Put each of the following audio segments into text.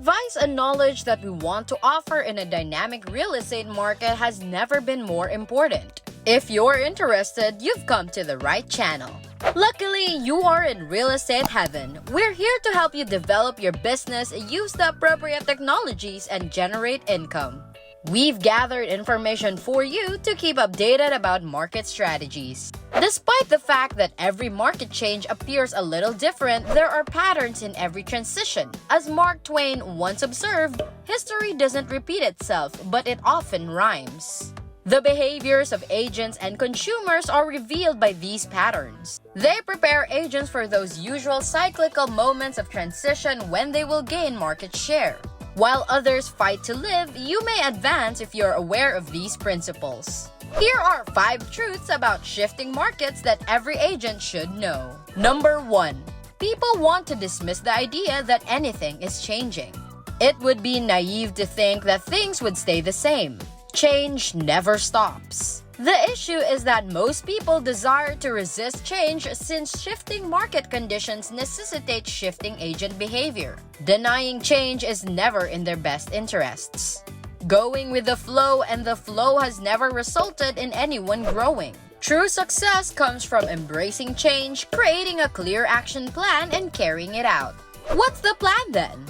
advice and knowledge that we want to offer in a dynamic real estate market has never been more important. If you're interested, you've come to the right channel. Luckily, you are in real estate heaven. We're here to help you develop your business, use the appropriate technologies, and generate income. We've gathered information for you to keep updated about market strategies. Despite the fact that every market change appears a little different, there are patterns in every transition. As Mark Twain once observed, history doesn't repeat itself, but it often rhymes. The behaviors of agents and consumers are revealed by these patterns. They prepare agents for those usual cyclical moments of transition when they will gain market share. While others fight to live, you may advance if you're aware of these principles. Here are 5 truths about shifting markets that every agent should know. Number 1. People want to dismiss the idea that anything is changing. It would be naive to think that things would stay the same. Change never stops. The issue is that most people desire to resist change since shifting market conditions necessitate shifting agent behavior. Denying change is never in their best interests. Going with the flow, and the flow has never resulted in anyone growing. True success comes from embracing change, creating a clear action plan, and carrying it out. What's the plan then?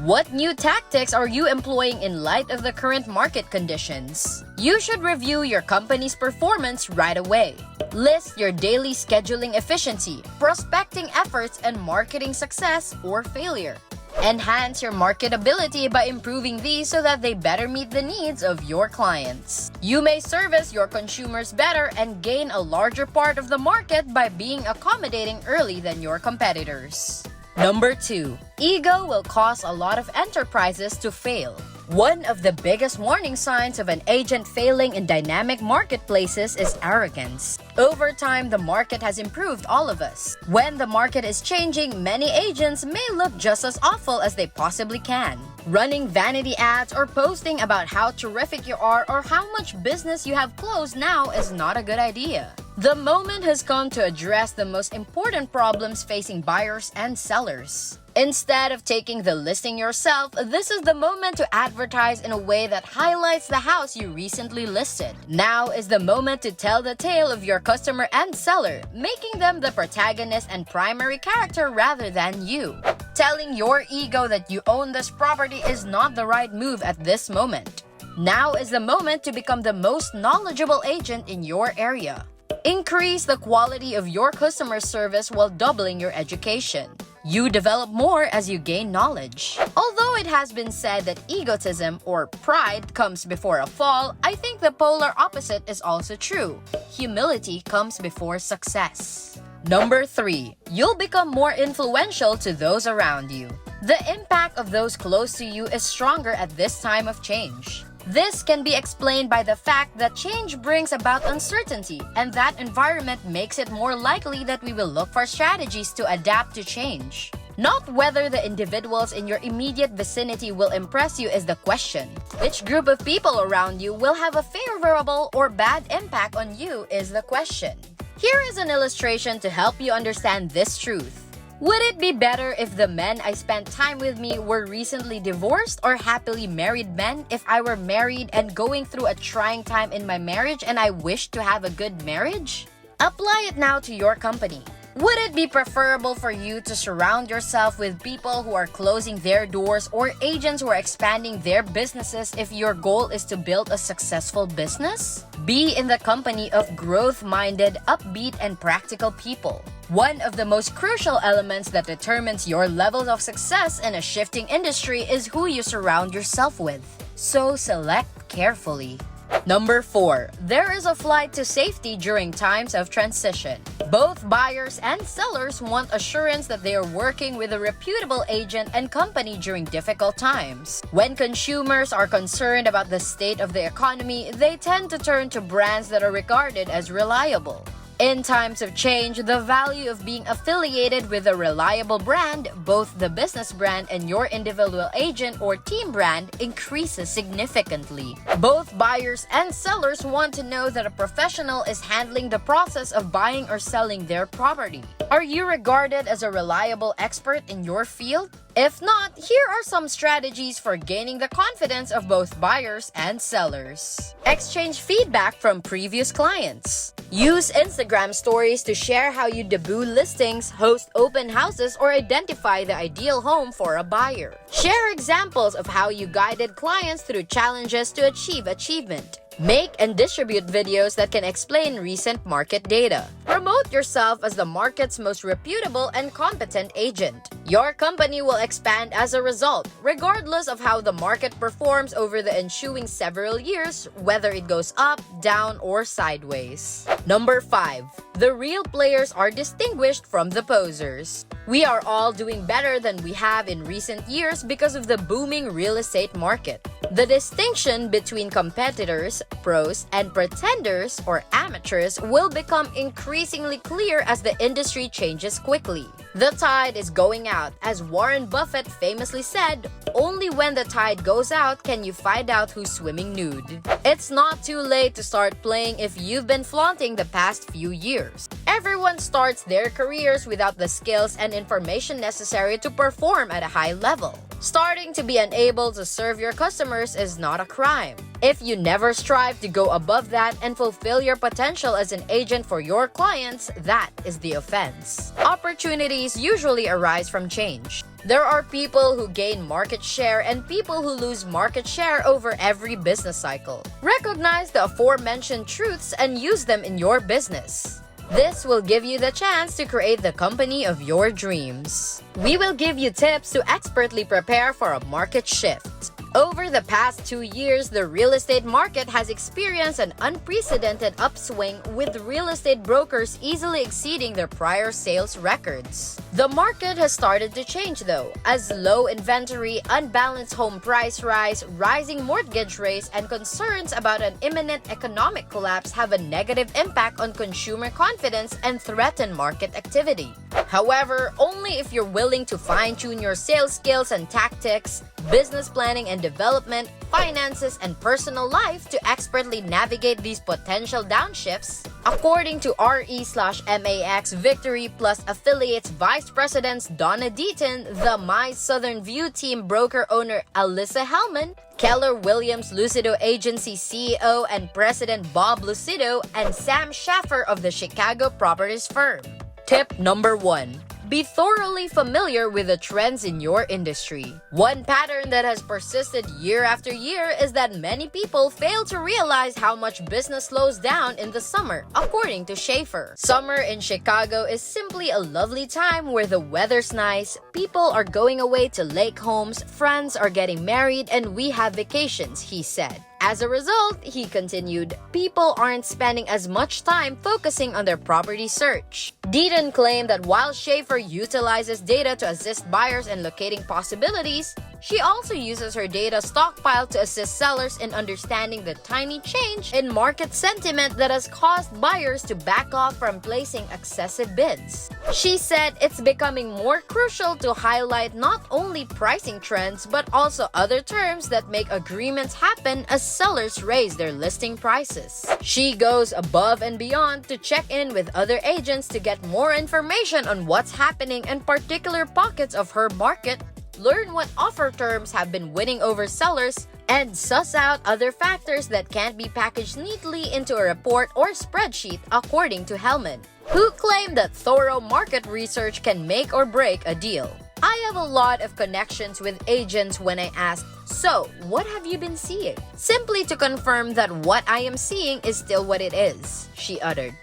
What new tactics are you employing in light of the current market conditions? You should review your company's performance right away. List your daily scheduling efficiency, prospecting efforts, and marketing success or failure. Enhance your marketability by improving these so that they better meet the needs of your clients. You may service your consumers better and gain a larger part of the market by being accommodating early than your competitors. Number 2. Ego will cause a lot of enterprises to fail. One of the biggest warning signs of an agent failing in dynamic marketplaces is arrogance. Over time, the market has improved all of us. When the market is changing, many agents may look just as awful as they possibly can. Running vanity ads or posting about how terrific you are or how much business you have closed now is not a good idea. The moment has come to address the most important problems facing buyers and sellers. Instead of taking the listing yourself, this is the moment to advertise in a way that highlights the house you recently listed. Now is the moment to tell the tale of your customer and seller, making them the protagonist and primary character rather than you. Telling your ego that you own this property is not the right move at this moment. Now is the moment to become the most knowledgeable agent in your area. Increase the quality of your customer service while doubling your education. You develop more as you gain knowledge. Although it has been said that egotism or pride comes before a fall, I think the polar opposite is also true. Humility comes before success. Number 3. You'll become more influential to those around you. The impact of those close to you is stronger at this time of change. This can be explained by the fact that change brings about uncertainty, and that environment makes it more likely that we will look for strategies to adapt to change. Not whether the individuals in your immediate vicinity will impress you is the question. Which group of people around you will have a favorable or bad impact on you is the question. Here is an illustration to help you understand this truth. Would it be better if the men I spent time with me were recently divorced or happily married men if I were married and going through a trying time in my marriage and I wished to have a good marriage? Apply it now to your company. Would it be preferable for you to surround yourself with people who are closing their doors or agents who are expanding their businesses if your goal is to build a successful business? Be in the company of growth-minded, upbeat, and practical people. One of the most crucial elements that determines your levels of success in a shifting industry is who you surround yourself with. So select carefully. Number 4. There is a flight to safety during times of transition. Both buyers and sellers want assurance that they are working with a reputable agent and company during difficult times. When consumers are concerned about the state of the economy, they tend to turn to brands that are regarded as reliable. In times of change, the value of being affiliated with a reliable brand, both the business brand and your individual agent or team brand, increases significantly. Both buyers and sellers want to know that a professional is handling the process of buying or selling their property. Are you regarded as a reliable expert in your field? If not, here are some strategies for gaining the confidence of both buyers and sellers. Exchange feedback from previous clients. Use Instagram stories to share how you debut listings, host open houses, or identify the ideal home for a buyer. Share examples of how you guided clients through challenges to achieve achievement. Make and distribute videos that can explain recent market data. Promote yourself as the market's most reputable and competent agent. Your company will expand as a result, regardless of how the market performs over the ensuing several years, whether it goes up, down, or sideways. Number 5. The real players are distinguished from the posers. We are all doing better than we have in recent years because of the booming real estate market. The distinction between competitors, pros, and pretenders or amateurs will become increasingly clear as the industry changes quickly. The tide is going out. As Warren Buffett famously said, only when the tide goes out can you find out who's swimming nude. It's not too late to start playing if you've been flaunting the past few years. Everyone starts their careers without the skills and information necessary to perform at a high level. Starting to be unable to serve your customers is not a crime. If you never strive to go above that and fulfill your potential as an agent for your clients, that is the offense. Opportunities usually arise from change. There are people who gain market share and people who lose market share over every business cycle. Recognize the aforementioned truths and use them in your business. This will give you the chance to create the company of your dreams. We will give you tips to expertly prepare for a market shift. Over the past 2 years, the real estate market has experienced an unprecedented upswing, with real estate brokers easily exceeding their prior sales records. The market has started to change though, as low inventory, unbalanced home price rise, rising mortgage rates, and concerns about an imminent economic collapse have a negative impact on consumer confidence and threaten market activity. However, only if you're willing to fine-tune your sales skills and tactics, business planning and development, finances, and personal life to expertly navigate these potential downshifts. According to RE/MAX Victory Plus Affiliates Vice Presidents Donna Deaton, the My Southern View team broker owner Alyssa Hellman, Keller Williams Lucido Agency CEO and President Bob Lucido, and Sam Schaffer of the Chicago Properties firm. Tip number 1. Be thoroughly familiar with the trends in your industry. One pattern that has persisted year after year is that many people fail to realize how much business slows down in the summer, according to Schaefer. Summer in Chicago is simply a lovely time where the weather's nice, people are going away to lake homes, friends are getting married, and we have vacations, he said. As a result, he continued, people aren't spending as much time focusing on their property search. Deaton claimed that while Schaefer utilizes data to assist buyers in locating possibilities, she also uses her data stockpile to assist sellers in understanding the tiny change in market sentiment that has caused buyers to back off from placing excessive bids. She said it's becoming more crucial to highlight not only pricing trends but also other terms that make agreements happen as sellers raise their listing prices. She goes above and beyond to check in with other agents to get more information on what's happening in particular pockets of her market, learn what offer terms have been winning over sellers, and suss out other factors that can't be packaged neatly into a report or spreadsheet, according to Hellman, who claimed that thorough market research can make or break a deal. I have a lot of connections with agents when I ask, so what have you been seeing? Simply to confirm that what I am seeing is still what it is, she uttered.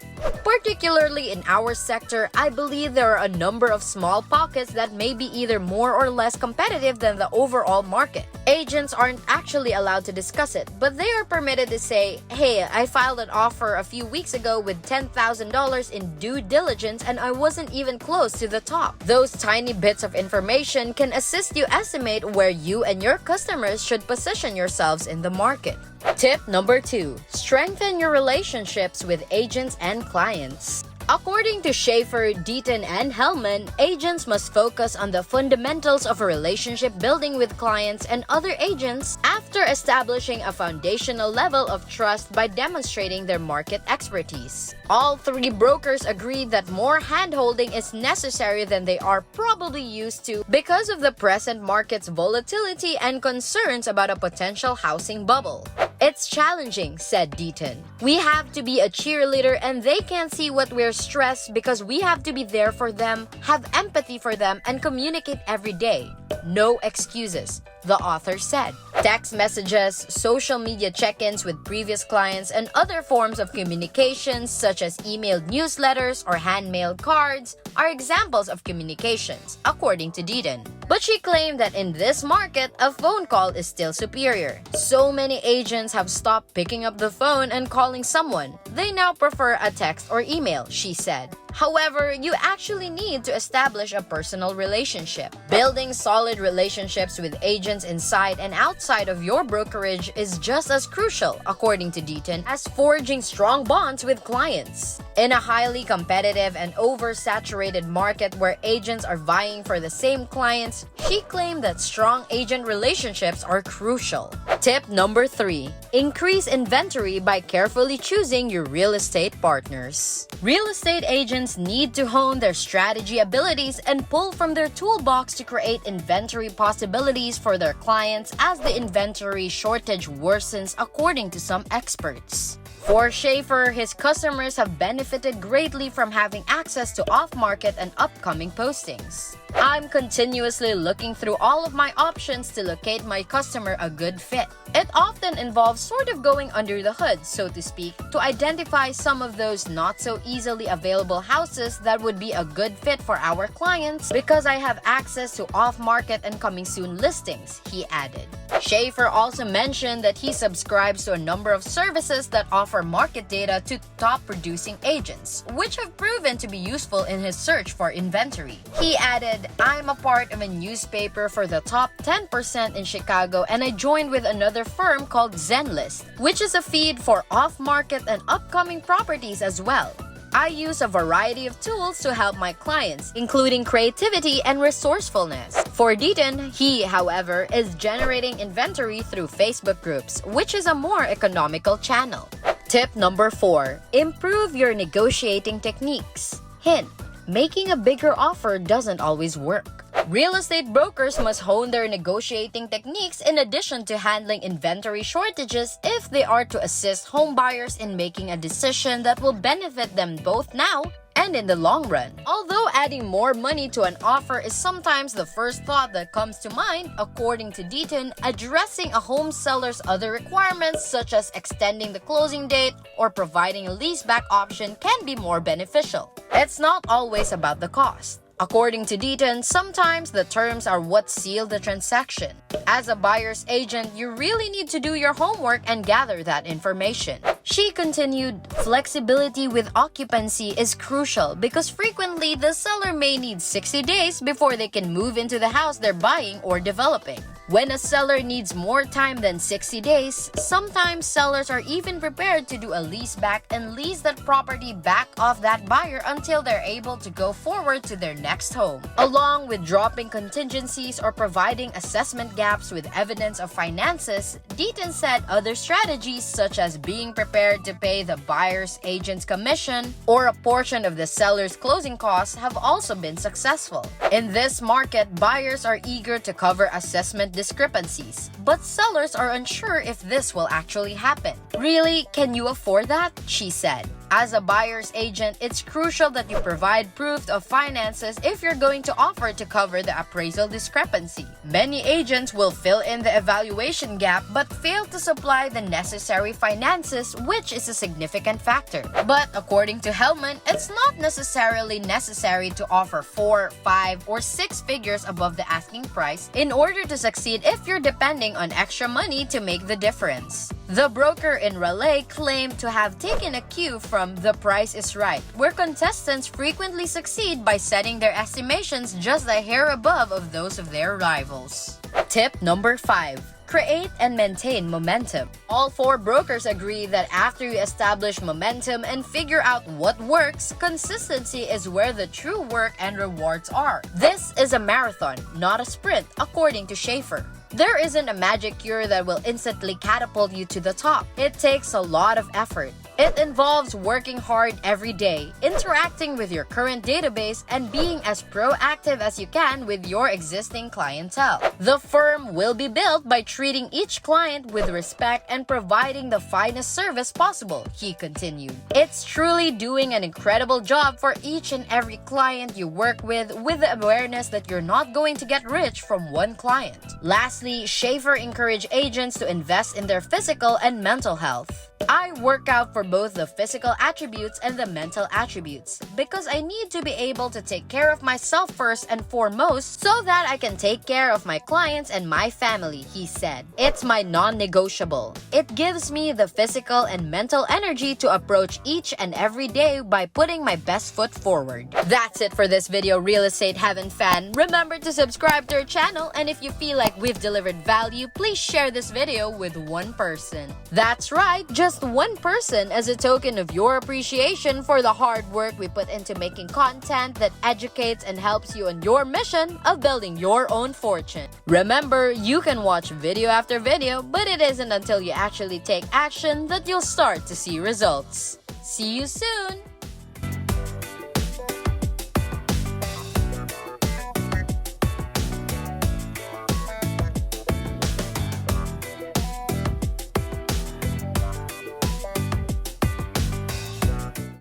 Particularly in our sector, I believe there are a number of small pockets that may be either more or less competitive than the overall market. Agents aren't actually allowed to discuss it, but they are permitted to say, hey, I filed an offer a few weeks ago with $10,000 in due diligence and I wasn't even close to the top. Those tiny bits of information can assist you estimate where you and your customers should position yourselves in the market. Tip number 2. Strengthen your relationships with agents and clients. According to Schaefer, Deaton, and Hellman, agents must focus on the fundamentals of a relationship building with clients and other agents after establishing a foundational level of trust by demonstrating their market expertise. All three brokers agreed that more hand-holding is necessary than they are probably used to because of the present market's volatility and concerns about a potential housing bubble. "It's challenging," said Deaton. "We have to be a cheerleader and they can't see what we're stressed because we have to be there for them, have empathy for them, and communicate every day. No excuses," the author said. Text messages, social media check-ins with previous clients, and other forms of communications such as emailed newsletters or hand-mailed cards are examples of communications, according to Deaton. But she claimed that in this market, a phone call is still superior. "So many agents have stopped picking up the phone and calling someone. They now prefer a text or email," she said. However, you actually need to establish a personal relationship. Building solid relationships with agents inside and outside of your brokerage is just as crucial, according to Deaton, as forging strong bonds with clients. In a highly competitive and oversaturated market where agents are vying for the same clients, she claimed that strong agent relationships are crucial. Tip number 3. Increase inventory by carefully choosing your real estate partners. Real estate agents need to hone their strategy abilities and pull from their toolbox to create inventory possibilities for their clients as the inventory shortage worsens, according to some experts. For Schaefer, his customers have benefited greatly from having access to off-market and upcoming postings. "I'm continuously looking through all of my options to locate my customer a good fit. It often involves sort of going under the hood, so to speak, to identify some of those not so easily available houses that would be a good fit for our clients because I have access to off-market and coming soon listings," he added. Schaefer also mentioned that he subscribes to a number of services that offer market data to top-producing agents, which have proven to be useful in his search for inventory. He added, "I'm a part of a newspaper for the top 10% in Chicago, and I joined with another firm called Zenlist, which is a feed for off-market and upcoming properties as well. I use a variety of tools to help my clients, including creativity and resourcefulness." For Deaton, he, however, is generating inventory through Facebook groups, which is a more economical channel. Tip number 4. Improve your negotiating techniques. Hint: making a bigger offer doesn't always work. Real estate brokers must hone their negotiating techniques in addition to handling inventory shortages if they are to assist home buyers in making a decision that will benefit them both now and in the long run. Although adding more money to an offer is sometimes the first thought that comes to mind, according to Deaton, addressing a home seller's other requirements such as extending the closing date or providing a leaseback option can be more beneficial. It's not always about the cost. According to Deaton, sometimes the terms are what seal the transaction. As a buyer's agent, you really need to do your homework and gather that information. She continued, "Flexibility with occupancy is crucial because frequently the seller may need 60 days before they can move into the house they're buying or developing. When a seller needs more time than 60 days, sometimes sellers are even prepared to do a leaseback and lease that property back off that buyer until they're able to go forward to their next home. Along with dropping contingencies or providing assessment gaps with evidence of finances," Deaton said other strategies such as being prepared to pay the buyer's agent's commission or a portion of the seller's closing costs have also been successful. In this market, buyers are eager to cover assessment discrepancies, but sellers are unsure if this will actually happen. "Really, can you afford that?" she said. As a buyer's agent, it's crucial that you provide proof of finances if you're going to offer to cover the appraisal discrepancy. Many agents will fill in the evaluation gap but fail to supply the necessary finances, which is a significant factor. But according to Hellman, it's not necessarily necessary to offer 4, 5, or 6 figures above the asking price in order to succeed if you're depending on extra money to make the difference. The broker in Raleigh claimed to have taken a cue from The Price is Right, where contestants frequently succeed by setting their estimations just a hair above of those of their rivals. Tip number 5. create and maintain momentum. All four brokers agree that after you establish momentum and figure out what works, consistency is where the true work and rewards are. This is a marathon, not a sprint, according to Schaefer. There isn't a magic cure that will instantly catapult you to the top. It takes a lot of effort. It involves working hard every day, interacting with your current database, and being as proactive as you can with your existing clientele. The firm will be built by treating each client with respect and providing the finest service possible, he continued. It's truly doing an incredible job for each and every client you work with the awareness that you're not going to get rich from one client. Lastly, Schaefer encouraged agents to invest in their physical and mental health. I work out for both the physical attributes and the mental attributes because I need to be able to take care of myself first and foremost so that I can take care of my clients and my family, he said. It's my non-negotiable. It gives me the physical and mental energy to approach each and every day by putting my best foot forward. That's it for this video, Real Estate Heaven fan. Remember to subscribe to our channel, and if you feel like we've delivered value, please share this video with one person. That's right, just one person, as a token of your appreciation for the hard work we put into making content that educates and helps you on your mission of building your own fortune. Remember, you can watch video after video, but it isn't until you actually take action that you'll start to see results. See you soon!